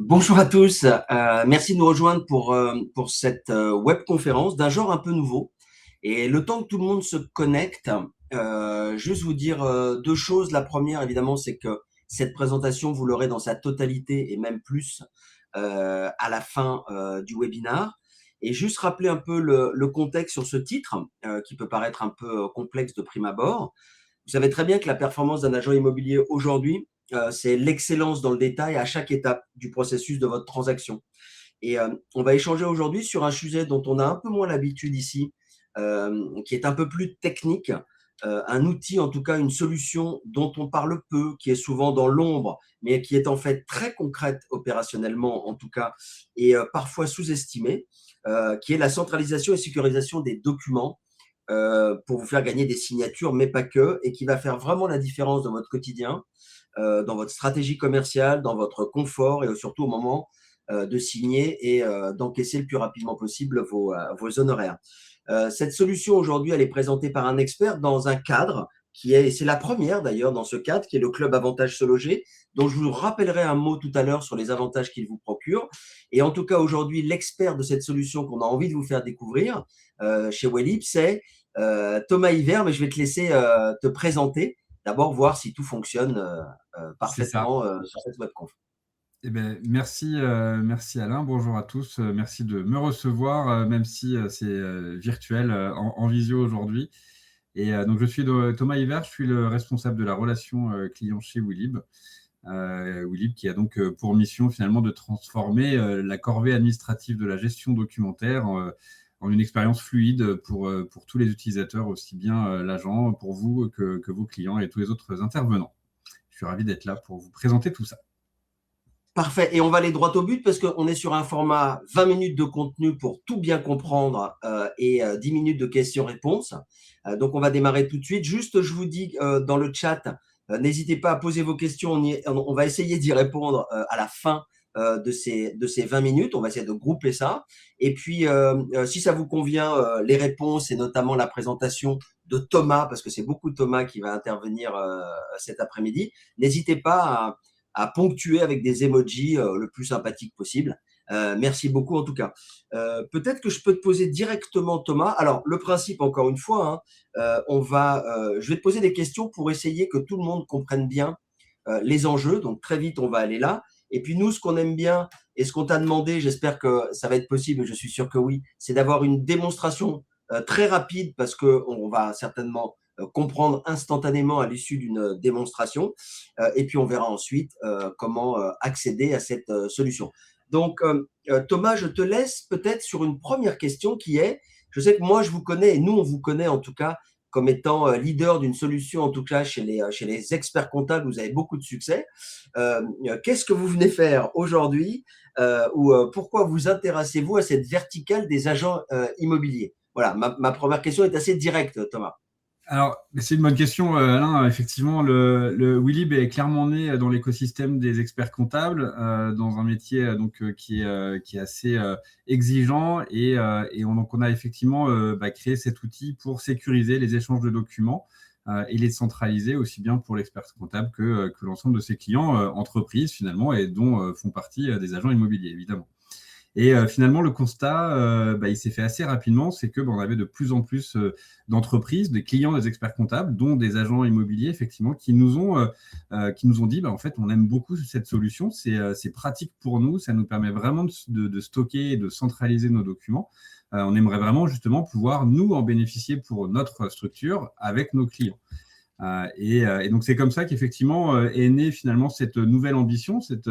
Bonjour à tous, merci de nous rejoindre pour cette webconférence d'un genre un peu nouveau. Et le temps que tout le monde se connecte, juste vous dire deux choses. La première, évidemment, c'est que cette présentation, vous l'aurez dans sa totalité et même plus à la fin du webinar. Et juste rappeler un peu le contexte sur ce titre, qui peut paraître un peu complexe de prime abord. Vous savez très bien que la performance d'un agent immobilier aujourd'hui, c'est l'excellence dans le détail à chaque étape du processus de votre transaction. Et on va échanger aujourd'hui sur un sujet dont on a un peu moins l'habitude ici, qui est un peu plus technique, un outil, en tout cas une solution dont on parle peu, qui est souvent dans l'ombre, mais qui est en fait très concrète opérationnellement en tout cas, et parfois sous-estimée, qui est la centralisation et sécurisation des documents pour vous faire gagner des signatures, mais pas que, et qui va faire vraiment la différence dans votre quotidien, dans votre stratégie commerciale, dans votre confort et surtout au moment de signer et d'encaisser le plus rapidement possible vos honoraires. Cette solution aujourd'hui, elle est présentée par un expert dans un cadre qui est, et c'est la première d'ailleurs dans ce cadre, qui est le Club Avantage Se Loger, dont je vous rappellerai un mot tout à l'heure sur les avantages qu'il vous procure. Et en tout cas, aujourd'hui, l'expert de cette solution qu'on a envie de vous faire découvrir chez Wellip, c'est Thomas Hiver, mais je vais te laisser te présenter. D'abord, voir si tout fonctionne C'est ça. parfaitement sur cette webconf. Eh ben, merci Alain. Bonjour à tous. Merci de me recevoir, même si c'est virtuel en visio aujourd'hui. Et donc, je suis Thomas Hiver, je suis le responsable de la relation client chez Willib. Willib qui a donc pour mission finalement de transformer la corvée administrative de la gestion documentaire en une expérience fluide pour tous les utilisateurs, aussi bien l'agent, pour vous que vos clients et tous les autres intervenants. Je suis ravi d'être là pour vous présenter tout ça. Parfait. Et on va aller droit au but parce qu'on est sur un format 20 minutes de contenu pour tout bien comprendre et 10 minutes de questions-réponses. Donc, on va démarrer tout de suite. Juste, je vous dis dans le chat, n'hésitez pas à poser vos questions. On va essayer d'y répondre à la fin de ces 20 minutes. On va essayer de grouper ça. Et puis, si ça vous convient, les réponses et notamment la présentation de Thomas, parce que c'est beaucoup Thomas qui va intervenir cet après-midi, n'hésitez pas à ponctuer avec des emojis le plus sympathique possible. Merci beaucoup en tout cas. Peut-être que je peux te poser directement, Thomas. Alors, le principe, encore une fois, hein, je vais te poser des questions pour essayer que tout le monde comprenne bien les enjeux. Donc, très vite, on va aller là. Et puis, nous, ce qu'on aime bien et ce qu'on t'a demandé, j'espère que ça va être possible, je suis sûr que oui, c'est d'avoir une démonstration très rapide parce qu'on va certainement comprendre instantanément à l'issue d'une démonstration. Et puis, on verra ensuite comment accéder à cette solution. Donc, Thomas, je te laisse peut-être sur une première question qui est, je sais que moi, je vous connais, et nous, on vous connaît en tout cas comme étant leader d'une solution, en tout cas chez les experts comptables, vous avez beaucoup de succès. Qu'est-ce que vous venez faire aujourd'hui ou pourquoi vous intéressez-vous à cette verticale des agents immobiliers? Voilà, ma première question est assez directe, Thomas. Alors, c'est une bonne question, Alain. Effectivement, le Willib est clairement né dans l'écosystème des experts comptables, dans un métier qui est assez exigeant. Donc, on a effectivement créé cet outil pour sécuriser les échanges de documents et les centraliser aussi bien pour l'expert comptable que l'ensemble de ses clients, entreprises finalement, et dont font partie des agents immobiliers, évidemment. Et finalement, le constat, il s'est fait assez rapidement, c'est que on avait de plus en plus d'entreprises, des clients, des experts comptables, dont des agents immobiliers, effectivement, qui nous ont dit, en fait, on aime beaucoup cette solution, c'est pratique pour nous, ça nous permet vraiment de stocker et de centraliser nos documents. On aimerait vraiment justement pouvoir, nous, en bénéficier pour notre structure avec nos clients. Et donc, c'est comme ça qu'effectivement est née finalement cette nouvelle ambition, cette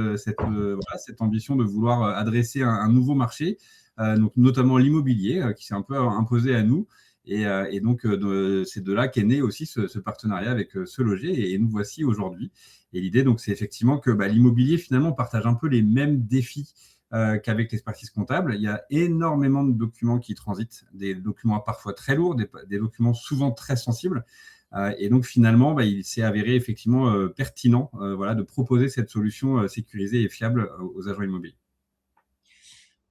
ambition de vouloir adresser un nouveau marché, donc notamment l'immobilier, qui s'est un peu imposé à nous. Et donc, c'est de là qu'est né aussi ce partenariat avec Se Loger. Et nous voici aujourd'hui. Et l'idée, donc, c'est effectivement que l'immobilier, finalement, partage un peu les mêmes défis qu'avec l'expertise comptable. Il y a énormément de documents qui transitent, des documents parfois très lourds, des documents souvent très sensibles. Et donc, finalement, il s'est avéré effectivement pertinent de proposer cette solution sécurisée et fiable aux agents immobiliers.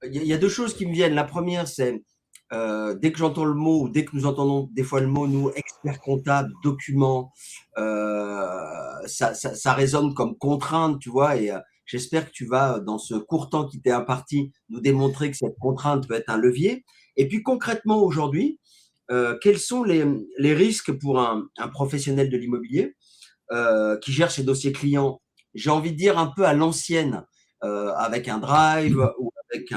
Il y a deux choses qui me viennent. La première, c'est dès que j'entends le mot, ou dès que nous entendons des fois le mot, nous, experts comptables, documents, ça résonne comme contrainte, tu vois, et J'espère que tu vas, dans ce court temps qui t'est imparti, nous démontrer que cette contrainte peut être un levier. Et puis concrètement aujourd'hui, quels sont les risques pour un professionnel de l'immobilier qui gère ses dossiers clients, j'ai envie de dire un peu à l'ancienne, avec un drive ou avec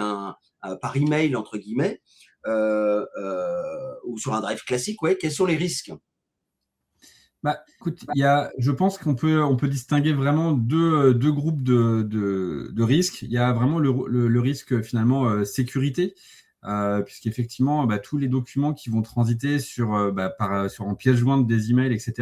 par email entre guillemets, ou sur un drive classique, ouais. Quels sont les risques? Bah, écoute, je pense on peut distinguer vraiment deux groupes de risques. Il y a vraiment le risque finalement sécurité, puisqu'effectivement, tous les documents qui vont transiter en pièce jointe des emails, etc.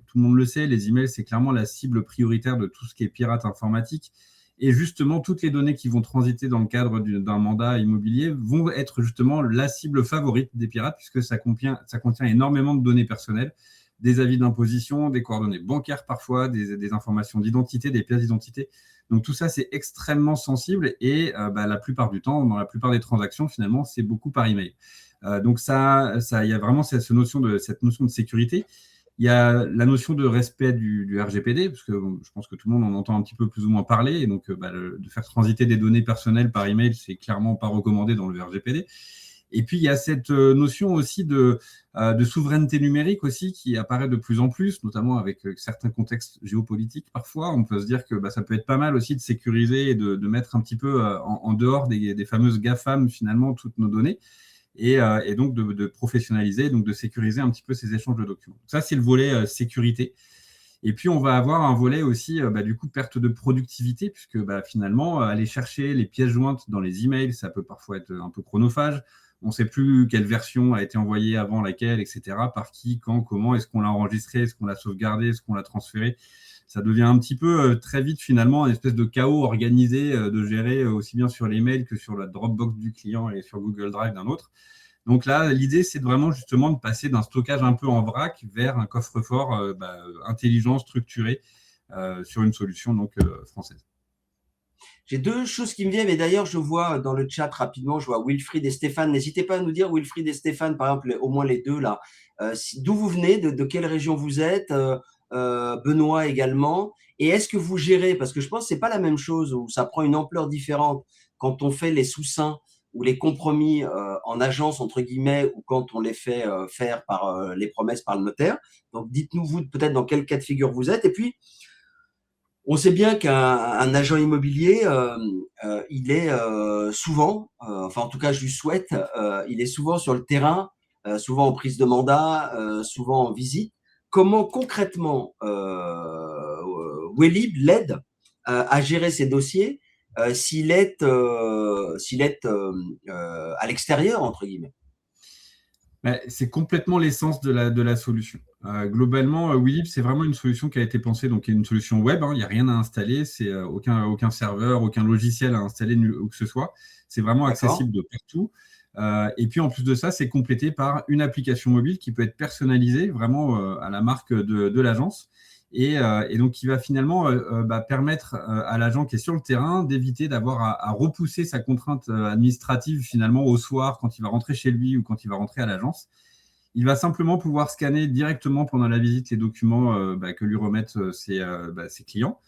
Tout le monde le sait, les emails, c'est clairement la cible prioritaire de tout ce qui est pirate informatique. Et justement, toutes les données qui vont transiter dans le cadre d'un mandat immobilier vont être justement la cible favorite des pirates, puisque ça contient énormément de données personnelles, des avis d'imposition, des coordonnées bancaires parfois, des informations d'identité, des pièces d'identité. Donc tout ça, c'est extrêmement sensible et la plupart du temps, dans la plupart des transactions, finalement, c'est beaucoup par email. Donc il y a vraiment cette notion de sécurité. Il y a la notion de respect du RGPD, parce que je pense que tout le monde en entend un petit peu plus ou moins parler, et donc de faire transiter des données personnelles par email, c'est clairement pas recommandé dans le RGPD. Et puis, il y a cette notion aussi de souveraineté numérique aussi qui apparaît de plus en plus, notamment avec certains contextes géopolitiques parfois. On peut se dire que ça peut être pas mal aussi de sécuriser et de mettre un petit peu en dehors des fameuses GAFAM, finalement, toutes nos données. Et donc de professionnaliser, donc de sécuriser un petit peu ces échanges de documents. Ça, c'est le volet sécurité. Et puis, on va avoir un volet aussi, du coup, perte de productivité, puisque finalement, aller chercher les pièces jointes dans les emails, ça peut parfois être un peu chronophage. On ne sait plus quelle version a été envoyée avant laquelle, etc. Par qui, quand, comment, est-ce qu'on l'a enregistré, est-ce qu'on l'a sauvegardé, est-ce qu'on l'a transféré. Ça devient un petit peu très vite, finalement, une espèce de chaos organisé de gérer aussi bien sur les mails que sur la Dropbox du client et sur Google Drive d'un autre. Donc là, l'idée, c'est vraiment justement de passer d'un stockage un peu en vrac vers un coffre-fort intelligent, structuré sur une solution donc française. J'ai deux choses qui me viennent, et d'ailleurs, je vois dans le chat rapidement, je vois Wilfried et Stéphane. N'hésitez pas à nous dire, Wilfried et Stéphane, par exemple, au moins les deux là, d'où vous venez, de quelle région vous êtes, Benoît également. Et est-ce que vous gérez, parce que je pense que c'est pas la même chose, ou ça prend une ampleur différente quand on fait les sous-seins ou les compromis en agence entre guillemets, ou quand on les fait faire par les promesses par le notaire. Donc dites-nous vous peut-être dans quel cas de figure vous êtes. Et puis on sait bien qu'un agent immobilier, il est souvent, enfin en tout cas je lui souhaite, il est souvent sur le terrain, souvent en prise de mandat, souvent en visite. Comment concrètement Wellib l'aide à gérer ses dossiers s'il est à l'extérieur entre guillemets? C'est complètement l'essence de la solution. Globalement, Willib, c'est vraiment une solution qui a été pensée, donc une solution web. Il n'y a rien à installer, c'est aucun serveur, aucun logiciel à installer où que ce soit. C'est vraiment accessible de partout. Et puis en plus de ça, c'est complété par une application mobile qui peut être personnalisée vraiment à la marque de l'agence. Et donc, qui va finalement permettre à l'agent qui est sur le terrain d'éviter d'avoir à repousser sa contrainte administrative finalement au soir quand il va rentrer chez lui ou quand il va rentrer à l'agence. Il va simplement pouvoir scanner directement pendant la visite les documents que lui remettent ses clients.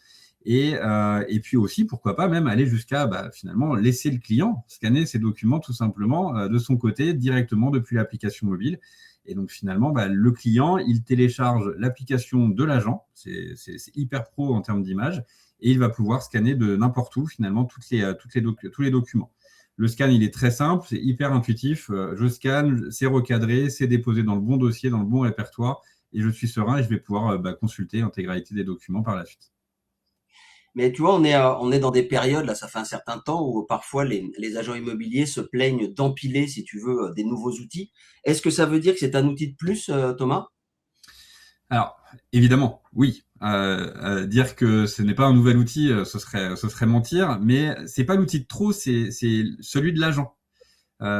Et puis aussi, pourquoi pas même aller jusqu'à finalement laisser le client scanner ses documents tout simplement de son côté directement depuis l'application mobile. Et donc finalement, le client, il télécharge l'application de l'agent, c'est hyper pro en termes d'image, et il va pouvoir scanner de n'importe où finalement tous les documents. Le scan, il est très simple, c'est hyper intuitif. Je scanne, c'est recadré, c'est déposé dans le bon dossier, dans le bon répertoire, et je suis serein et je vais pouvoir consulter l'intégralité des documents par la suite. Mais tu vois, on est dans des périodes, là, ça fait un certain temps, où parfois les agents immobiliers se plaignent d'empiler, si tu veux, des nouveaux outils. Est-ce que ça veut dire que c'est un outil de plus, Thomas? Alors, évidemment, oui. Dire que ce n'est pas un nouvel outil, ce serait mentir, mais c'est pas l'outil de trop, c'est celui de l'agent.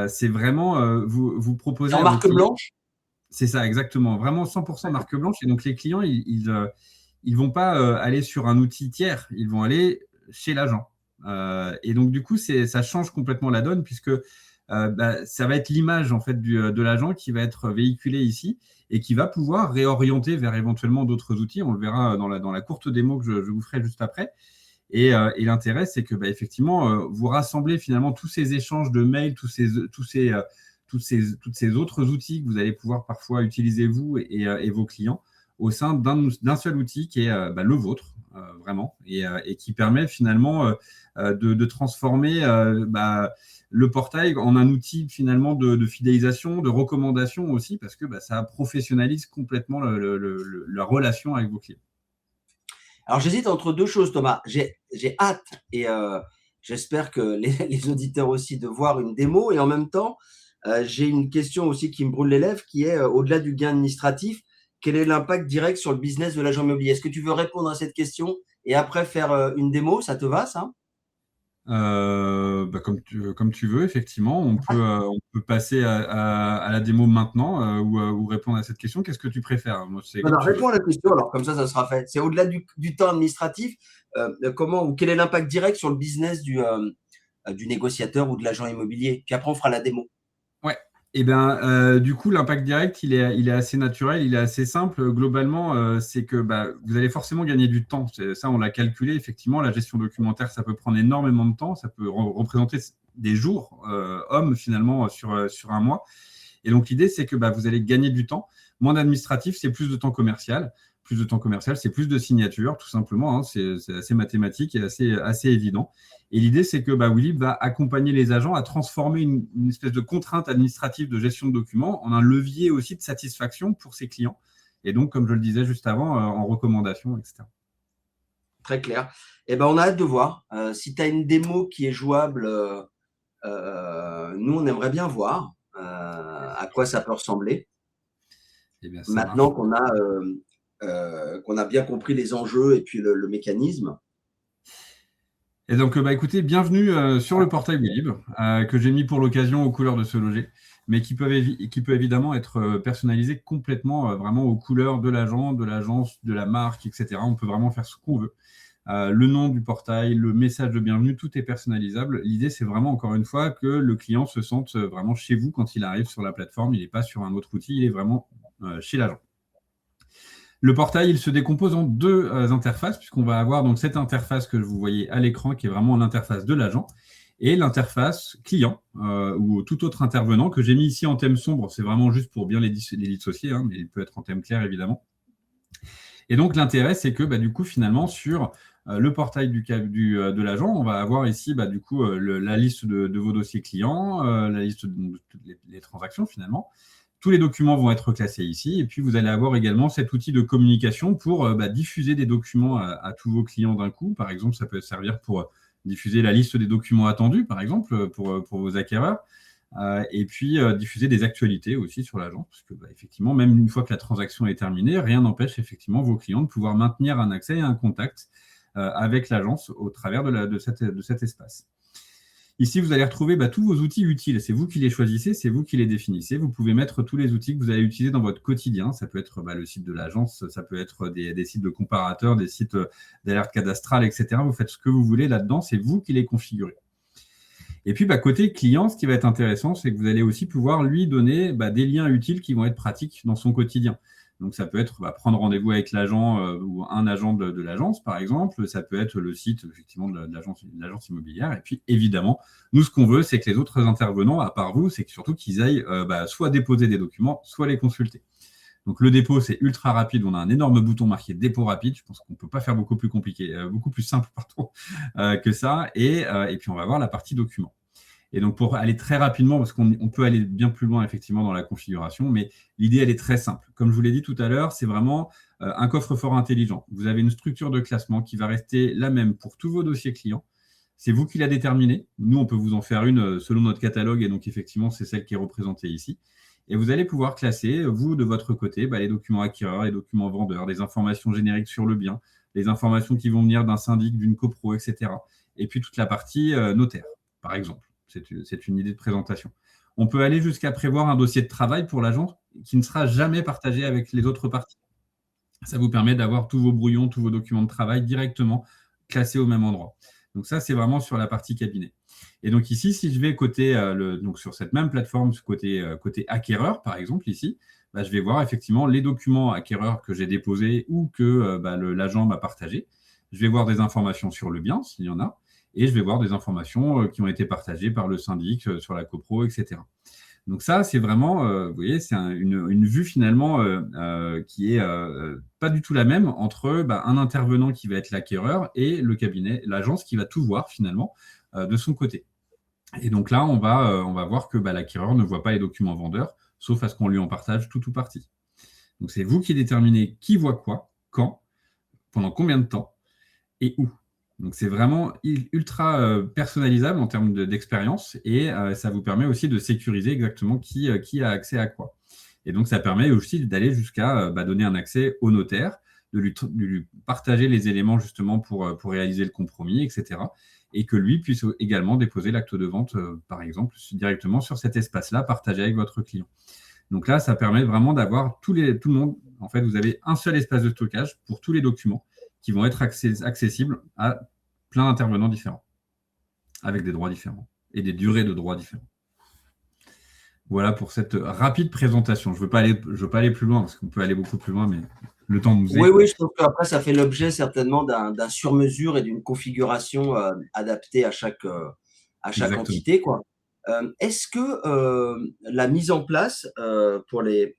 C'est vraiment, vous proposez C'est en à vos marque clients. blanche? C'est ça, exactement. Vraiment 100% marque blanche. Et donc, les clients, ils vont pas aller sur un outil tiers, ils vont aller chez l'agent. Et donc, du coup, ça change complètement la donne puisque ça va être l'image en fait de l'agent qui va être véhiculée ici et qui va pouvoir réorienter vers éventuellement d'autres outils. On le verra dans la courte démo que je vous ferai juste après. Et l'intérêt, c'est que effectivement, vous rassemblez finalement tous ces échanges de mails, toutes ces autres outils que vous allez pouvoir parfois utiliser vous et vos clients au sein d'un seul outil qui est le vôtre, vraiment, et qui permet finalement de transformer le portail en un outil finalement de fidélisation, de recommandation aussi, parce que ça professionnalise complètement la relation avec vos clients. Alors, j'hésite entre deux choses, Thomas. J'ai hâte et j'espère que les auditeurs aussi de voir une démo. Et en même temps, j'ai une question aussi qui me brûle les lèvres, qui est au-delà du gain administratif, quel est l'impact direct sur le business de l'agent immobilier? Est-ce que tu veux répondre à cette question et après faire une démo? Ça te va, ça? Comme tu veux, effectivement, on peut passer à la démo maintenant ou répondre à cette question. Qu'est-ce que tu préfères? Moi, c'est Non, comme non, tu veux. réponds à la question, alors comme ça sera fait. C'est au-delà du temps administratif, comment ou quel est l'impact direct sur le business du négociateur ou de l'agent immobilier? Puis après, on fera la démo. Ouais. Et du coup, l'impact direct, il est assez naturel, il est assez simple. Globalement, c'est que vous allez forcément gagner du temps. Ça, on l'a calculé. Effectivement, la gestion documentaire, ça peut prendre énormément de temps. Ça peut représenter des jours, hommes, finalement, sur un mois. Et donc, l'idée, c'est que vous allez gagner du temps. Moins d'administratif, c'est plus de temps commercial. Plus de temps commercial, c'est plus de signatures, tout simplement. Hein. C'est assez mathématique et assez évident. Et l'idée, c'est que Willib va accompagner les agents à transformer une espèce de contrainte administrative de gestion de documents en un levier aussi de satisfaction pour ses clients. Et donc, comme je le disais juste avant, en recommandation, etc. Très clair. Eh ben, on a hâte de voir. Si tu as une démo qui est jouable, nous, on aimerait bien voir à quoi ça peut ressembler. Eh bien, ça marche. Maintenant qu'on a bien compris les enjeux et puis le mécanisme. Et donc, écoutez, bienvenue sur le portail Willib, que j'ai mis pour l'occasion aux couleurs de ce loger, mais qui peut évidemment être personnalisé complètement, vraiment aux couleurs de l'agent, de l'agence, de la marque, etc. On peut vraiment faire ce qu'on veut. Le nom du portail, le message de bienvenue, tout est personnalisable. L'idée, c'est vraiment, encore une fois, que le client se sente vraiment chez vous quand il arrive sur la plateforme. Il n'est pas sur un autre outil, il est vraiment chez l'agent. Le portail, il se décompose en deux interfaces, puisqu'on va avoir donc cette interface que vous voyez à l'écran, qui est vraiment l'interface de l'agent, et l'interface client, ou tout autre intervenant, que j'ai mis ici en thème sombre. C'est vraiment juste pour bien les dissocier, hein, mais il peut être en thème clair, évidemment. Et donc, l'intérêt, c'est que du coup, finalement, sur le portail de l'agent, on va avoir ici du coup, la liste de vos dossiers clients, la liste de toutes les transactions, finalement. Tous les documents vont être classés ici. Et puis, vous allez avoir également cet outil de communication pour diffuser des documents à tous vos clients d'un coup. Par exemple, ça peut servir pour diffuser la liste des documents attendus, par exemple, pour vos acquéreurs. Et puis, diffuser des actualités aussi sur l'agent. Parce que, effectivement, même une fois que la transaction est terminée, rien n'empêche effectivement vos clients de pouvoir maintenir un accès et un contact avec l'agence au travers de cet espace. Ici, vous allez retrouver tous vos outils utiles. C'est vous qui les choisissez, c'est vous qui les définissez. Vous pouvez mettre tous les outils que vous allez utiliser dans votre quotidien. Ça peut être le site de l'agence, ça peut être des sites de comparateurs, des sites d'alerte cadastrale, etc. Vous faites ce que vous voulez là-dedans, c'est vous qui les configurez. Et puis, côté client, ce qui va être intéressant, c'est que vous allez aussi pouvoir lui donner des liens utiles qui vont être pratiques dans son quotidien. Donc, ça peut être prendre rendez-vous avec l'agent ou un agent de l'agence, par exemple. Ça peut être le site, effectivement, de l'agence immobilière. Et puis, évidemment, nous, ce qu'on veut, c'est que les autres intervenants, à part vous, c'est que surtout qu'ils aillent soit déposer des documents, soit les consulter. Donc, le dépôt, c'est ultra rapide. On a un énorme bouton marqué dépôt rapide. Je pense qu'on ne peut pas faire beaucoup plus compliqué, beaucoup plus simple, que ça. Et puis, on va voir la partie documents. Et donc, pour aller très rapidement, parce qu'on peut aller bien plus loin, effectivement, dans la configuration, mais l'idée, elle est très simple. Comme je vous l'ai dit tout à l'heure, c'est vraiment un coffre-fort intelligent. Vous avez une structure de classement qui va rester la même pour tous vos dossiers clients. C'est vous qui la déterminez. Nous, on peut vous en faire une selon notre catalogue, et donc, effectivement, c'est celle qui est représentée ici. Et vous allez pouvoir classer, vous, de votre côté, les documents acquéreurs, les documents vendeurs, les informations génériques sur le bien, les informations qui vont venir d'un syndic, d'une copro, etc. Et puis, toute la partie notaire, par exemple. C'est une idée de présentation. On peut aller jusqu'à prévoir un dossier de travail pour l'agent qui ne sera jamais partagé avec les autres parties. Ça vous permet d'avoir tous vos brouillons, tous vos documents de travail directement classés au même endroit. Donc ça, c'est vraiment sur la partie cabinet. Et donc ici, si je vais donc sur cette même plateforme, côté acquéreur, par exemple, ici, je vais voir effectivement les documents acquéreurs que j'ai déposés ou que l'agent m'a partagé. Je vais voir des informations sur le bien, s'il y en a, et je vais voir des informations qui ont été partagées par le syndic sur la copro, etc. Donc ça, c'est vraiment, vous voyez, c'est une vue finalement qui est pas du tout la même entre un intervenant qui va être l'acquéreur et le cabinet, l'agence qui va tout voir finalement de son côté. Et donc là, on va voir que l'acquéreur ne voit pas les documents vendeurs, sauf à ce qu'on lui en partage tout ou partie. Donc c'est vous qui déterminez qui voit quoi, quand, pendant combien de temps et où. Donc c'est vraiment ultra personnalisable en termes d'expérience et ça vous permet aussi de sécuriser exactement qui a accès à quoi. Et donc ça permet aussi d'aller jusqu'à donner un accès au notaire, de lui partager les éléments justement pour réaliser le compromis, etc. Et que lui puisse également déposer l'acte de vente, par exemple, directement sur cet espace-là, partagé avec votre client. Donc là, ça permet vraiment d'avoir tout le monde. En fait, vous avez un seul espace de stockage pour tous les documents qui vont être accessibles à plein d'intervenants différents, avec des droits différents et des durées de droits différents. Voilà pour cette rapide présentation. Je veux pas aller plus loin, parce qu'on peut aller beaucoup plus loin, mais le temps nous est. Oui, je trouve qu'après, ça fait l'objet certainement d'un sur-mesure et d'une configuration adaptée à chaque entité, quoi. Est-ce que la mise en place pour les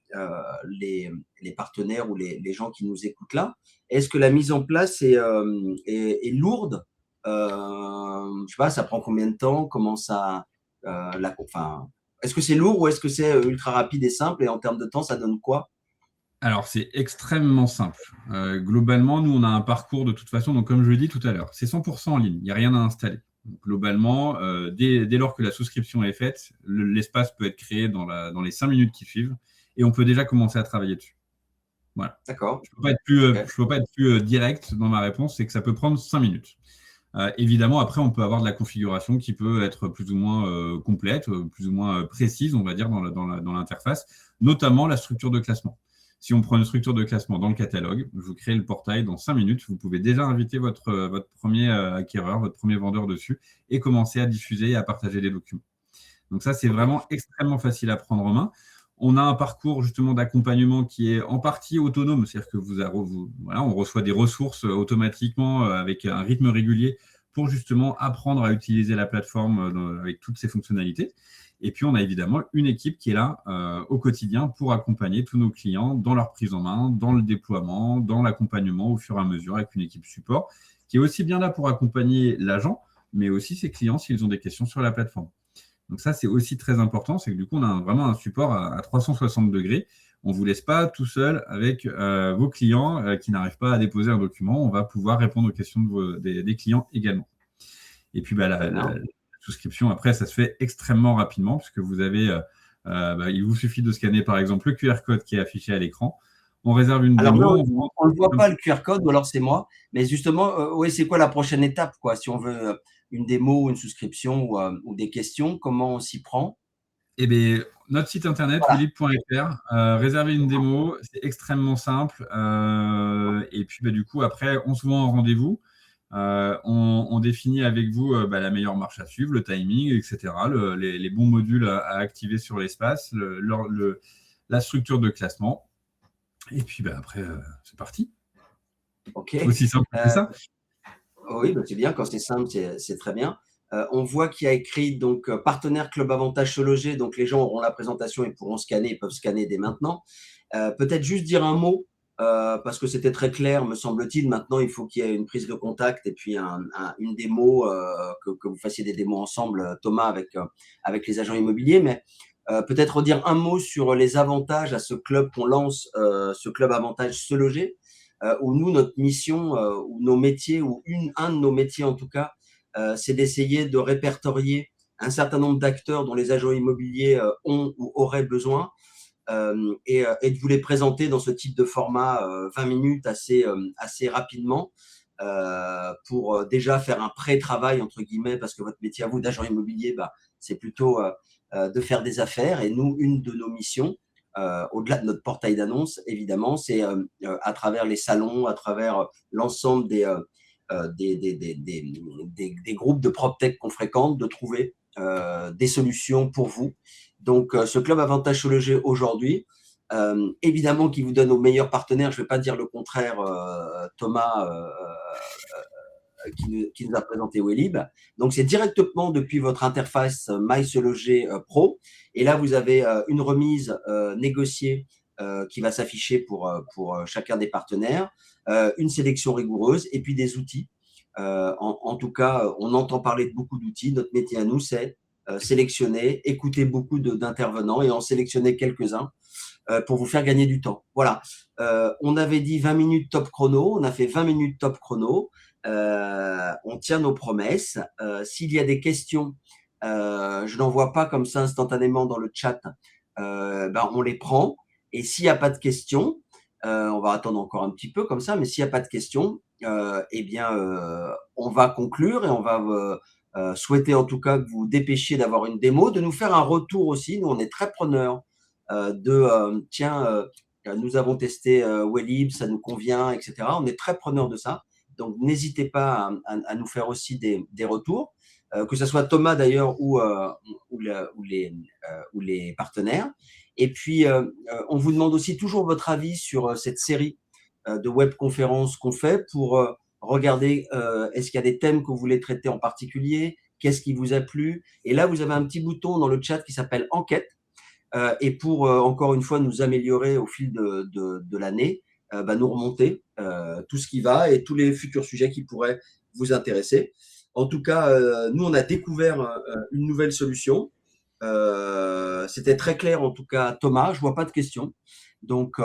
partenaires ou les gens qui nous écoutent là, est-ce que la mise en place est lourde? Je sais pas, ça prend combien de temps? Comment ça, enfin, est-ce que c'est lourd ou est-ce que c'est ultra rapide et simple? Et en termes de temps, ça donne quoi? Alors, c'est extrêmement simple. Globalement, nous, on a un parcours de toute façon. Donc, comme je l'ai dit tout à l'heure, c'est 100% en ligne. Il n'y a rien à installer. Donc, globalement, dès lors que la souscription est faite, l'espace peut être créé dans les 5 minutes qui suivent et on peut déjà commencer à travailler dessus. Voilà. D'accord. Je ne peux pas être plus direct dans ma réponse, c'est que ça peut prendre 5 minutes. Évidemment, après, on peut avoir de la configuration qui peut être plus ou moins complète, plus ou moins précise, on va dire, dans l'interface, notamment la structure de classement. Si on prend une structure de classement dans le catalogue, je vous crée le portail dans 5 minutes. Vous pouvez déjà inviter votre premier acquéreur, votre premier vendeur dessus et commencer à diffuser et à partager les documents. Donc ça, c'est vraiment extrêmement facile à prendre en main. On a un parcours justement d'accompagnement qui est en partie autonome, c'est-à-dire que on reçoit des ressources automatiquement avec un rythme régulier pour justement apprendre à utiliser la plateforme avec toutes ses fonctionnalités. Et puis, on a évidemment une équipe qui est là au quotidien pour accompagner tous nos clients dans leur prise en main, dans le déploiement, dans l'accompagnement au fur et à mesure avec une équipe support qui est aussi bien là pour accompagner l'agent, mais aussi ses clients s'ils ont des questions sur la plateforme. Donc ça, c'est aussi très important, c'est que du coup, on a vraiment un support à 360 degrés. On ne vous laisse pas tout seul avec vos clients qui n'arrivent pas à déposer un document. On va pouvoir répondre aux questions des clients également. Et puis, la souscription, après, ça se fait extrêmement rapidement puisque vous avez, il vous suffit de scanner, par exemple, le QR code qui est affiché à l'écran. On réserve une démo. Alors non, on ne voit pas le QR code, ou alors c'est moi. Mais justement, oui, c'est quoi la prochaine étape, quoi? Si on veut une démo, une souscription ou des questions, comment on s'y prend? Eh bien, notre site internet, willib.fr, réserver une démo, c'est extrêmement simple. Et puis, du coup, après, on se voit en rendez-vous. On définit avec vous la meilleure marche à suivre, le timing, etc., les bons modules à activer sur l'espace, la structure de classement. Et puis, après, c'est parti. OK. Aussi simple que ça. Oui, c'est bien. Quand c'est simple, c'est très bien. On voit qu'il y a écrit donc partenaire Club Avantage Se Loger. Donc, les gens auront la présentation et pourront scanner. Ils peuvent scanner dès maintenant. Peut-être juste dire un mot parce que c'était très clair, me semble-t-il. Maintenant, il faut qu'il y ait une prise de contact et puis une démo, que vous fassiez des démos ensemble, Thomas, avec les agents immobiliers. Mais peut-être redire un mot sur les avantages à ce club qu'on lance, ce Club Avantage Se Loger, où nous, notre mission, ou nos métiers, ou un de nos métiers en tout cas, c'est d'essayer de répertorier un certain nombre d'acteurs dont les agents immobiliers ont ou auraient besoin, et de vous les présenter dans ce type de format 20 minutes assez rapidement, pour déjà faire un pré-travail entre guillemets, parce que votre métier à vous d'agent immobilier, c'est plutôt de faire des affaires. Et nous, une de nos missions, au-delà de notre portail d'annonces, évidemment, c'est à travers les salons, à travers l'ensemble des groupes de PropTech qu'on fréquente, de trouver des solutions pour vous. Donc, ce club Avantage Se Loger aujourd'hui, évidemment qui vous donne aux meilleurs partenaires. Je ne vais pas dire le contraire, Thomas, qui nous a présenté Wellib. Donc, c'est directement depuis votre interface MySeLoger Pro. Et là, vous avez une remise négociée qui va s'afficher pour chacun des partenaires, une sélection rigoureuse et puis des outils. En tout cas, on entend parler de beaucoup d'outils. Notre métier à nous, c'est sélectionner, écouter beaucoup d'intervenants et en sélectionner quelques-uns pour vous faire gagner du temps. Voilà. On avait dit 20 minutes top chrono. On a fait 20 minutes top chrono. On tient nos promesses. S'il y a des questions, je n'en vois pas comme ça instantanément dans le chat, on les prend. Et s'il n'y a pas de questions, on va attendre encore un petit peu comme ça, mais s'il n'y a pas de questions, on va conclure et on va souhaiter en tout cas que vous dépêchiez d'avoir une démo, de nous faire un retour aussi. Nous, on est très preneurs nous avons testé Wellib, ça nous convient, etc. On est très preneurs de ça. Donc, n'hésitez pas à nous faire aussi des retours, que ce soit Thomas d'ailleurs ou les partenaires. Et puis, on vous demande aussi toujours votre avis sur cette série de webconférences qu'on fait pour regarder est-ce qu'il y a des thèmes que vous voulez traiter en particulier, qu'est-ce qui vous a plu. Et là, vous avez un petit bouton dans le chat qui s'appelle enquête. Et pour, encore une fois, nous améliorer au fil de l'année, nous remonter tout ce qui va et tous les futurs sujets qui pourraient vous intéresser. En tout cas, nous, on a découvert une nouvelle solution. C'était très clair, en tout cas, Thomas. Je vois pas de questions. Donc,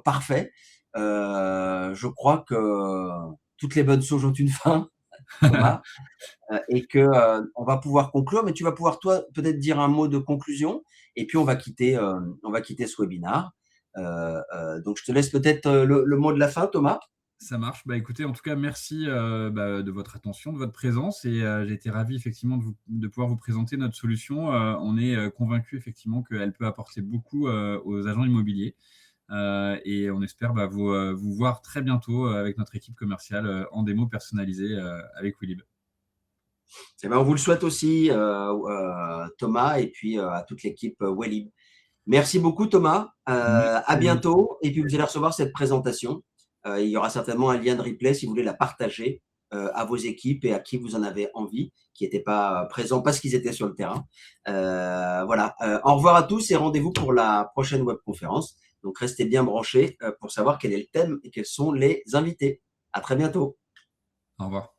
parfait. Je crois que toutes les bonnes choses ont une fin, Thomas. Et que on va pouvoir conclure, mais tu vas pouvoir toi peut-être dire un mot de conclusion, et puis on va quitter ce webinaire. Donc je te laisse peut-être le mot de la fin, Thomas. Ça marche. Écoutez, en tout cas, merci de votre attention, de votre présence, et j'ai été ravi effectivement de pouvoir vous présenter notre solution. On est convaincu effectivement qu'elle peut apporter beaucoup aux agents immobiliers. Et on espère vous voir très bientôt avec notre équipe commerciale en démo personnalisée avec Wellib. On vous le souhaite aussi, Thomas, et puis à toute l'équipe Wellib. Merci beaucoup, Thomas. À bientôt. Et puis, vous allez recevoir cette présentation. Il y aura certainement un lien de replay si vous voulez la partager à vos équipes et à qui vous en avez envie, qui n'étaient pas présents parce qu'ils étaient sur le terrain. Voilà. Au revoir à tous et rendez-vous pour la prochaine webconférence. Donc, restez bien branchés pour savoir quel est le thème et quels sont les invités. À très bientôt. Au revoir.